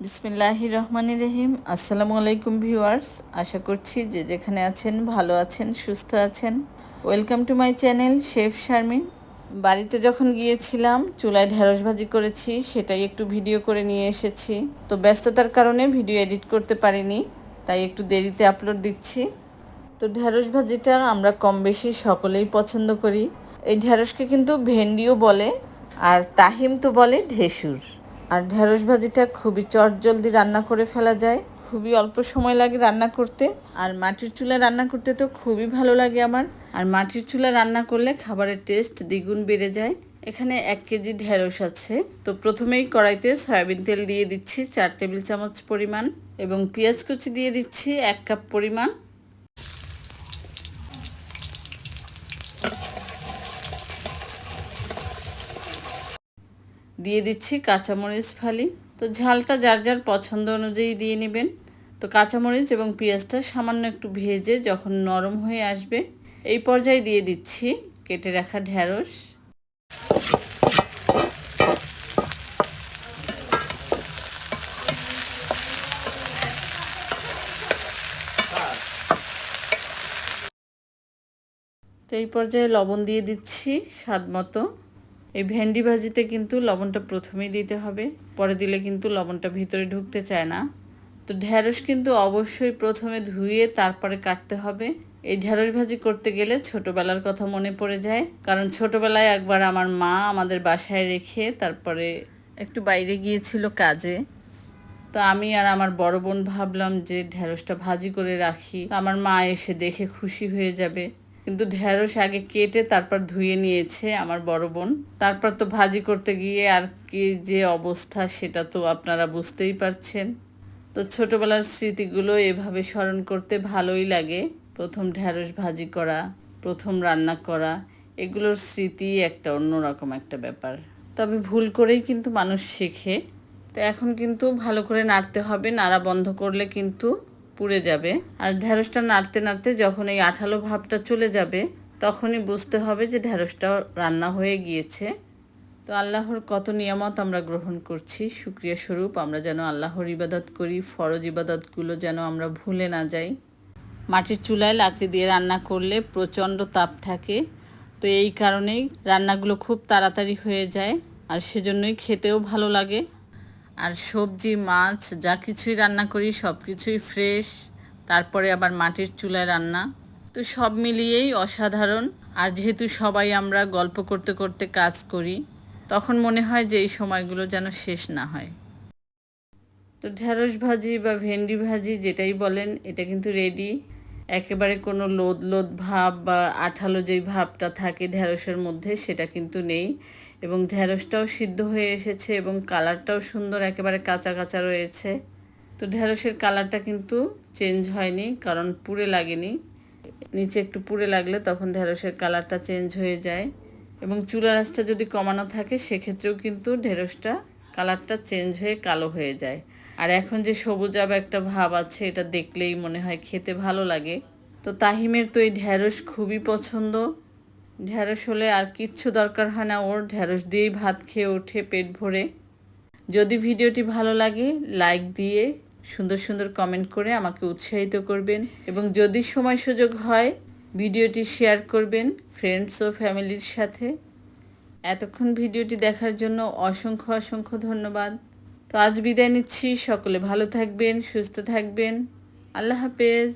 বিসমিল্লাহির রহমানির রহিম। আসসালামু আলাইকুম ভিউয়ার্স, আশা করছি যে যেখানে আছেন ভালো আছেন, সুস্থ আছেন। Welcome to my channel chef Sharmin. বাড়িতে যখন গিয়েছিলাম চুলায় ঢেঁড়স ভাজি করেছি, সেটাই একটু ভিডিও করে নিয়ে এসেছি। তো ব্যস্ততার কারণে ভিডিও এডিট করতে পারিনি, তাই একটু দেরিতে আপলোড দিচ্ছি। তো ঢেঁড়স ভাজিটা আমরা কম বেশি সকলেই পছন্দ করি। এই ঢেঁড়সকে কিন্তু ভেন্ডিও বলে, আর তাহিম তো বলে ঢেঁসুর। আর ঢেঁড়স ভাজিটা খুবই চটজলদি রান্না করে ফেলা যায়, খুবই অল্প সময় লাগে রান্না করতে। আর মাটির চুলা রান্না করতে তো খুবই ভালো লাগে আমার। আর মাটির চুলা রান্না করলে খাবারের টেস্ট দ্বিগুণ বেড়ে যায়। এখানে 1 কেজি ঢেঁড়স আছে। তো প্রথমেই কড়াইতে সয়াবিন তেল দিয়ে দিচ্ছি 4 টেবিল চামচ পরিমাণ, এবং পেঁয়াজ কুচি দিয়ে দিচ্ছি 1 কাপ পরিমাণ। দিয়ে দিচ্ছি কাঁচামরিচ ফালি। তো ঝালটা যার যার পছন্দ অনুযায়ী দিয়ে নেবেন। তো কাঁচামরিচ এবং পেঁয়াজটা সামান্য একটু ভেজে যখন নরম হয়ে আসবে, এই পর্যায়ে দিয়ে দিচ্ছি কেটে রাখা ঢেঁড়স। তো এই পর্যায়ে লবণ দিয়ে দিচ্ছি স্বাদ মতো। এই ভেন্ডি ভাজিতে কিন্তু লবণটা প্রথমেই দিতে হবে, পরে দিলে কিন্তু লবণটা ভিতরে ঢুকতে চায় না। তো ঢেঁড়স কিন্তু অবশ্যই প্রথমে ধুয়ে তারপরে কাটতে হবে। এই ঢেঁড়স ভাজি করতে গেলে ছোটোবেলার কথা মনে পড়ে যায়, কারণ ছোটোবেলায় একবার আমার মা আমাদের বাসায় রেখে তারপরে একটু বাইরে গিয়েছিল কাজে। তো আমি আর আমার বড় বোন ভাবলাম যে ঢেঁড়সটা ভাজি করে রাখি, আমার মা এসে দেখে খুশি হয়ে যাবে। কিন্তু ঢেঁড়স আগে কেটে তারপর ধুয়ে নিয়েছে আমার বড় বোন। তারপর তো ভাজি করতে গিয়ে আর কি যে অবস্থা, সেটা তো আপনারা বুঝতেই পারছেন। তো ছোটোবেলার স্মৃতিগুলো এভাবে স্মরণ করতে ভালোই লাগে। প্রথম ঢেঁড়স ভাজি করা, প্রথম রান্না করা, এগুলোর স্মৃতি একটা অন্যরকম একটা ব্যাপার। তবে ভুল করেই কিন্তু মানুষ শেখে। তো এখন কিন্তু ভালো করে নাড়তে হবে, নাড়া বন্ধ করলে কিন্তু পুড়ে যাবে। আর ঢেঁড়সটা নাড়তে নাড়তে যখন এই আঠালো ভাবটা চলে যাবে, তখনই বুঝতে হবে যে ঢেঁড়সটা রান্না হয়ে গিয়েছে। তো আল্লাহর কত নিয়ামত আমরা গ্রহণ করছি, শুকরিয়া স্বরূপ আমরা যেন আল্লাহর ইবাদত করি, ফরজ ইবাদতগুলো যেন আমরা ভুলে না যাই। মাটির চুলায় লাকড়ি দিয়ে রান্না করলে প্রচণ্ড তাপ থাকে, তো এই কারণেই রান্নাগুলো খুব তাড়াতাড়ি হয়ে যায়, আর সেজন্যই খেতেও ভালো লাগে। আর সবজি মাছ যা কিছুই রান্না করি সব কিছুই ফ্রেশ, তারপরে আবার মাটির চুলায় রান্না, তো সব মিলিয়েই অসাধারণ। আর যেহেতু সবাই আমরা গল্প করতে করতে কাজ করি, তখন মনে হয় যে এই সময়গুলো যেন শেষ না হয়। তো ঢেঁড়স ভাজি বা ভেন্ডি ভাজি যেটাই বলেন, এটা কিন্তু রেডি। একেবারে কোনো লোদ লোদ ভাব বা আঠালো যেই ভাবটা থাকে ঢেঁড়সের মধ্যে, সেটা কিন্তু নেই। এবং ঢেঁড়সটাও সিদ্ধ হয়ে এসেছে এবং কালারটাও সুন্দর, একেবারে কাঁচা কাঁচা রয়েছে। তো ঢেঁড়সের কালারটা কিন্তু চেঞ্জ হয়নি, কারণ পুড়ে লাগেনি। নিচে একটু পুড়ে লাগলে তখন ঢেঁড়সের কালারটা চেঞ্জ হয়ে যায়। এবং চুলার আঁচটা যদি কমানো থাকে সেক্ষেত্রেও কিন্তু ঢেঁড়সটা কালারটা চেঞ্জ হয়ে কালো হয়ে যায়। আর এখন যে সবুজাব একটা ভাব আছে, এটা দেখলেই মনে হয় খেতে ভালো লাগে। তো তাহিমের তো এই ঢেঁড়স খুবই পছন্দ। ঢেঁড়স হলে আর কিচ্ছু দরকার হয় না, ওর ঢেঁড়স দিয়েই ভাত খেয়ে ওঠে পেট ভরে। যদি ভিডিওটি ভালো লাগে লাইক দিয়ে সুন্দর সুন্দর কমেন্ট করে আমাকে উৎসাহিত করবেন, এবং যদি সময় সুযোগ হয় ভিডিওটি শেয়ার করবেন ফ্রেন্ডস ও ফ্যামিলির সাথে। এতক্ষণ ভিডিওটি দেখার জন্য অসংখ্য অসংখ্য ধন্যবাদ। তো আজ বিদায় নিচ্ছি, সকলে ভালো থাকবেন, সুস্থ থাকবেন। আল্লাহ হাফেজ।